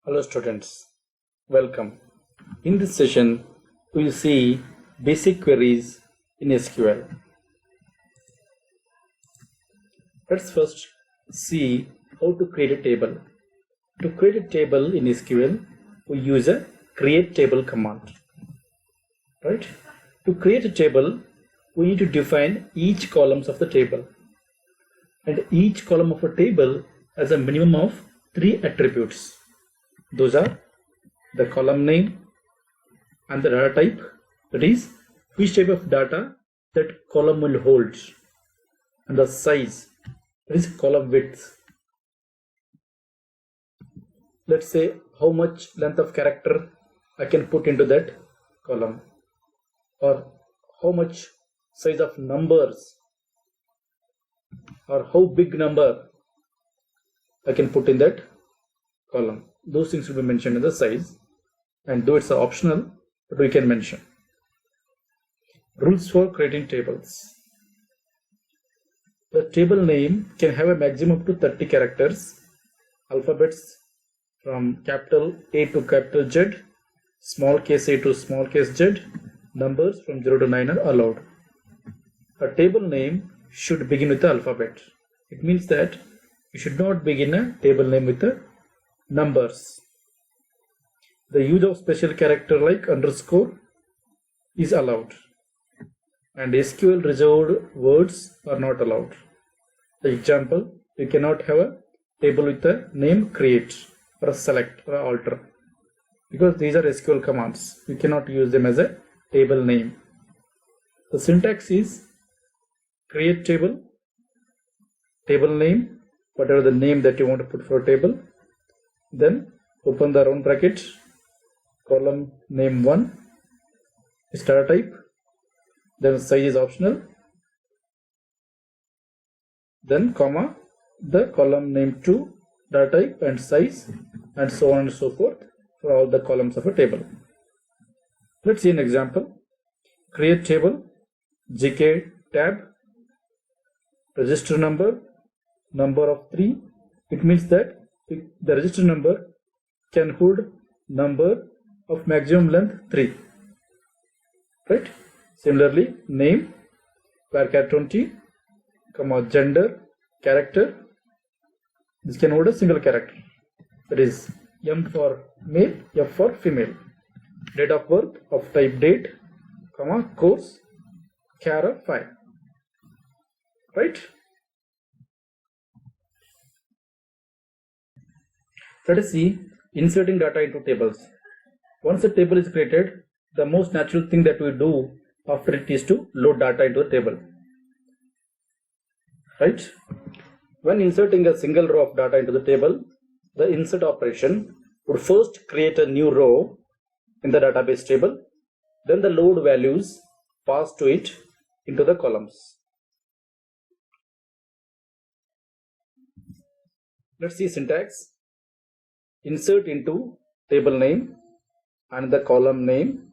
Hello students, welcome. In this session, we will see basic queries in SQL. Let's first see how to create a table. To create a table in SQL, we use a create table command. Right? To create a table, we need to define each columns of the table. And each column of a table has a minimum of 3 attributes. Those are the column name and the data type, that is which type of data that column will hold, and the size, that is column width. Let's say how much length of character I can put into that column, or how much size of numbers, or how big number I can put in that column. Those things will be mentioned in the size, and though it's optional, but we can mention. Rules for creating tables. The table name can have a maximum to 30 characters. Alphabets from capital A to capital Z, small case a to small case z. Numbers from 0 to 9 are allowed. A table name should begin with the alphabet. It means that you should not begin a table name with the numbers. The use of special character like underscore is allowed, and SQL reserved words are not allowed. For example, you cannot have a table with the name create or a select or a alter, because these are SQL commands. You cannot use them as a table name. The syntax is create table, table name, whatever the name that you want to put for a table, then open the round bracket, column name 1 is data type, then size is optional, then comma the column name 2 data type and size, and so on and so forth for all the columns of a table. Let's see an example. Create table, GK tab, register number, number of 3. It means that the register number can hold number of maximum length 3. Right? Similarly, name, varchar 20, comma gender, character. This can hold a single character. That is M for male, F for female. Date of birth of type date, comma course, char of 5. Right? Let us see inserting data into tables. Once a table is created, the most natural thing that we do after it is to load data into a table. Right? When inserting a single row of data into the table, the insert operation would first create a new row in the database table, then the load values passed to it into the columns. Let's see syntax. Insert into table name and the column name,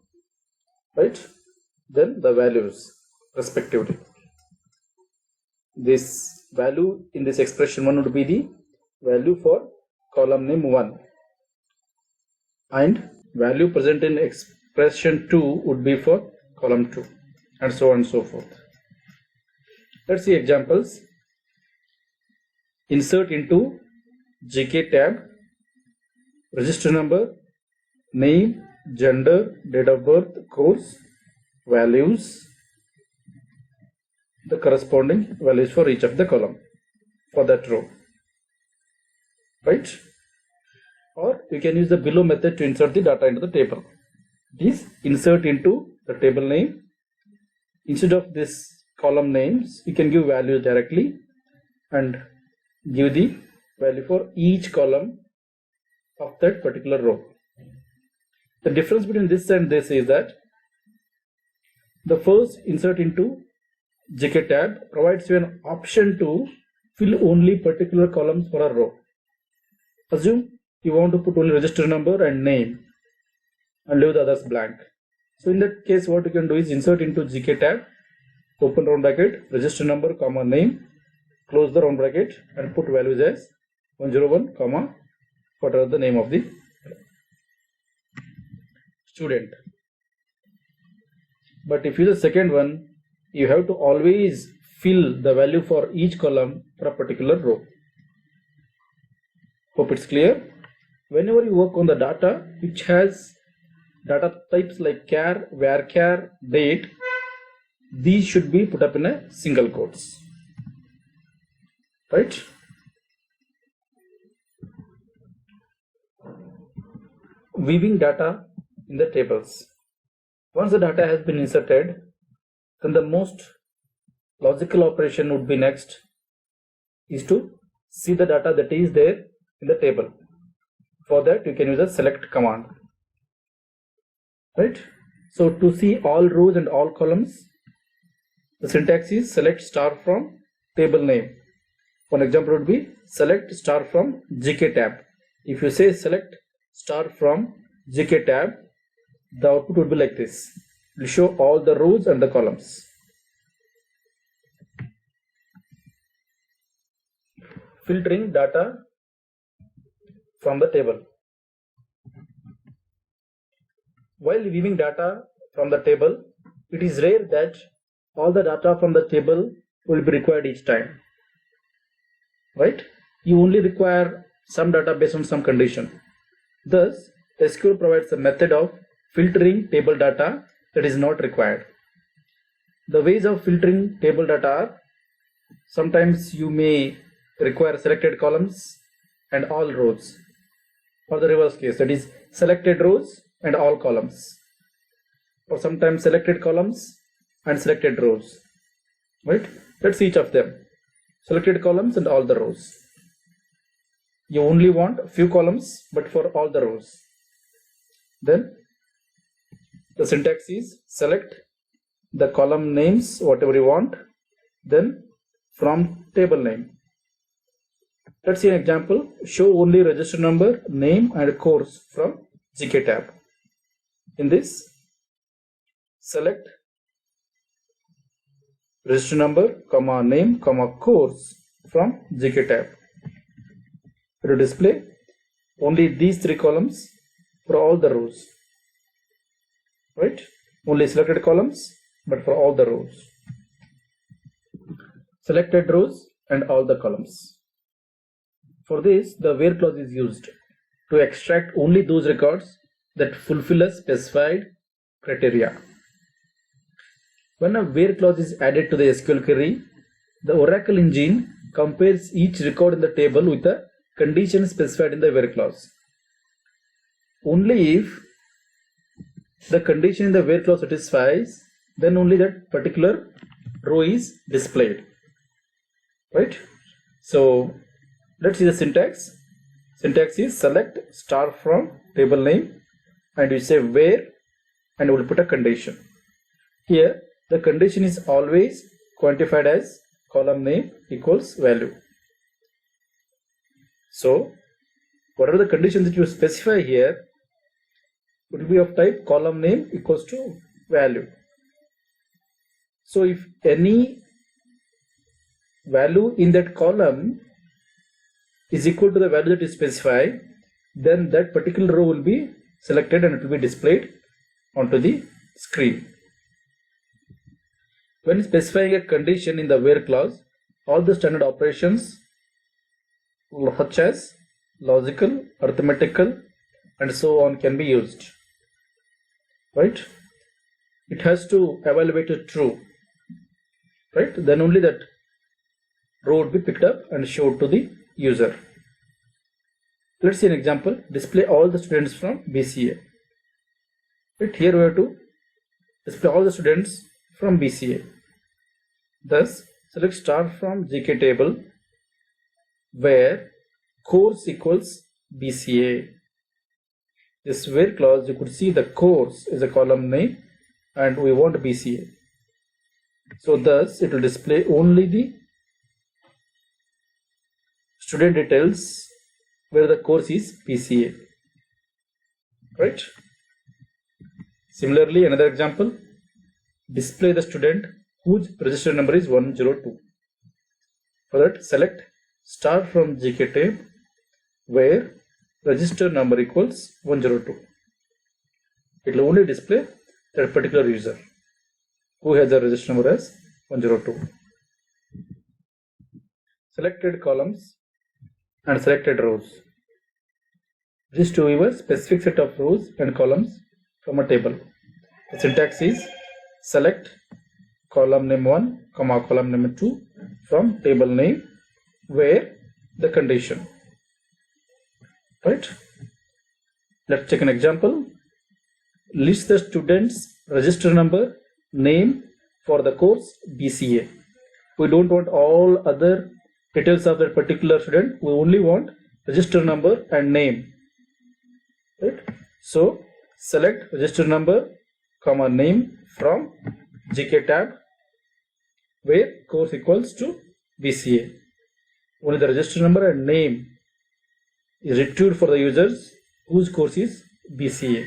right? Then the values respectively. This value in this expression 1 would be the value for column name 1, and value present in expression 2 would be for column 2, and so on and so forth. Let's see examples. Insert into GK tab, register number, name, gender, date of birth, course, values, the corresponding values for each of the column for that row. Right? Or you can use the below method to insert the data into the table. This insert into the table name. Instead of this column names, you can give values directly and give the value for each column of that particular row. The difference between this and this is that the first insert into GK tab provides you an option to fill only particular columns for a row. Assume you want to put only register number and name and leave the others blank. So in that case, what you can do is insert into GK tab, open round bracket, register number, comma name, close the round bracket and put values as 101, comma whatever the name of the student. But if you use the second one, you have to always fill the value for each column for a particular row. Hope it's clear. Whenever you work on the data which has data types like char, varchar, date, these should be put up in a single quotes, right? Weaving data in the tables. Once the data has been inserted, then the most logical operation would be next is to see the data that is there in the table. For that you can use a select command, right? So to see all rows and all columns, the syntax is select star from table name. One example would be select star from GK tab. If you say select star from GK tab, the output would be like this. It will show all the rows and the columns. Filtering data from the table. While weaving data from the table, it is rare that all the data from the table will be required each time, right? You only require some data based on some condition. Thus, SQL provides a method of filtering table data that is not required. The ways of filtering table data are, sometimes you may require selected columns and all rows, or the reverse case, that is selected rows and all columns, or sometimes selected columns and selected rows, right? That's each of them. Selected columns and all the rows. You only want a few columns but for all the rows. Then the syntax is select the column names whatever you want, then from table name. Let's see an example. Show only register number, name and course from GK tab. In this, select register number, comma name, comma course from GK tab. It will display only these three columns for all the rows, right? Only selected columns but for all the rows. Selected rows and all the columns. For this, the where clause is used to extract only those records that fulfill a specified criteria. When a where clause is added to the SQL query, the Oracle engine compares each record in the table with a condition specified in the where clause. Only if the condition in the where clause satisfies, then only that particular row is displayed, right? So let's see the syntax. Syntax is select star from table name and you say where and we'll put a condition. Here the condition is always quantified as column name equals value. So whatever the condition that you specify here would be of type column name equals to value. So if any value in that column is equal to the value that is specified, then that particular row will be selected and it will be displayed onto the screen. When specifying a condition in the where clause, all the standard operations such as logical, arithmetical and so on can be used, right? It has to evaluate a true, right? Then only that row would be picked up and showed to the user. Let's see an example. Display all the students from BCA. Right here we have to display all the students from BCA. Thus select star from GK table where course equals BCA. This where clause, you could see the course is a column name and we want BCA. So thus it will display only the student details where the course is BCA, right? Similarly, another example, display the student whose register number is 102. For that, select star from GK tab where register number equals 102. It will only display that particular user who has the register number as 102. Selected columns and selected rows. This to view a specific set of rows and columns from a table. The syntax is select column name 1, column name 2 from table name where the condition. Right? Let's take an example. List the student's register number, name for the course BCA. We don't want all other details of that particular student. We only want register number and name. Right? So select register number, name from GK tab where course equals to BCA. Only the register number and name is retrieved for the users whose course is BCA.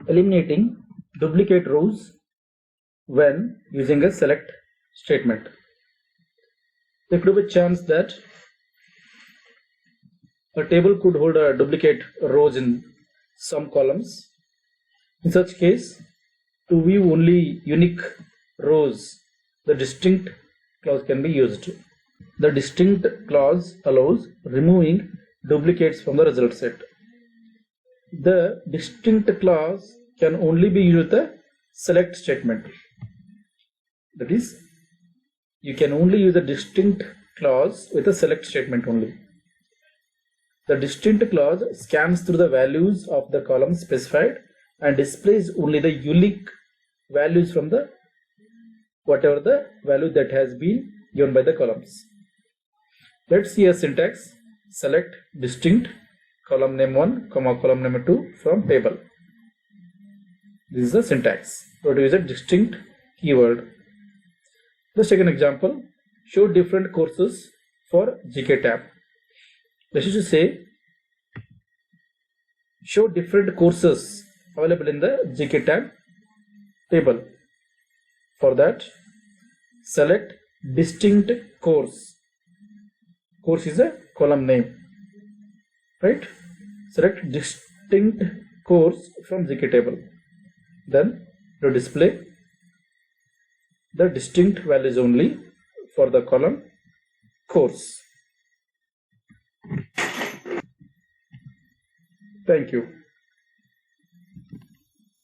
Eliminating duplicate rows when using a select statement. There could be a chance that a table could hold a duplicate rows in some columns. In such case, to view only unique rows, the distinct clause can be used. The distinct clause allows removing duplicates from the result set. The distinct clause can only be used with the select statement. That is, you can only use the distinct clause with a select statement only. The distinct clause scans through the values of the column specified and displays only the unique values from the whatever the value that has been given by the columns. Let's see a syntax. Select distinct column name 1, column name 2 from table. This is the syntax. We have to use a distinct keyword. Let's take an example. Show different courses for GK tab. This is to say, show different courses available in the GK tab table. For that, select distinct course. Course is a column name. Right? Select distinct course from GK table. Then to display the distinct values only for the column course. Thank you.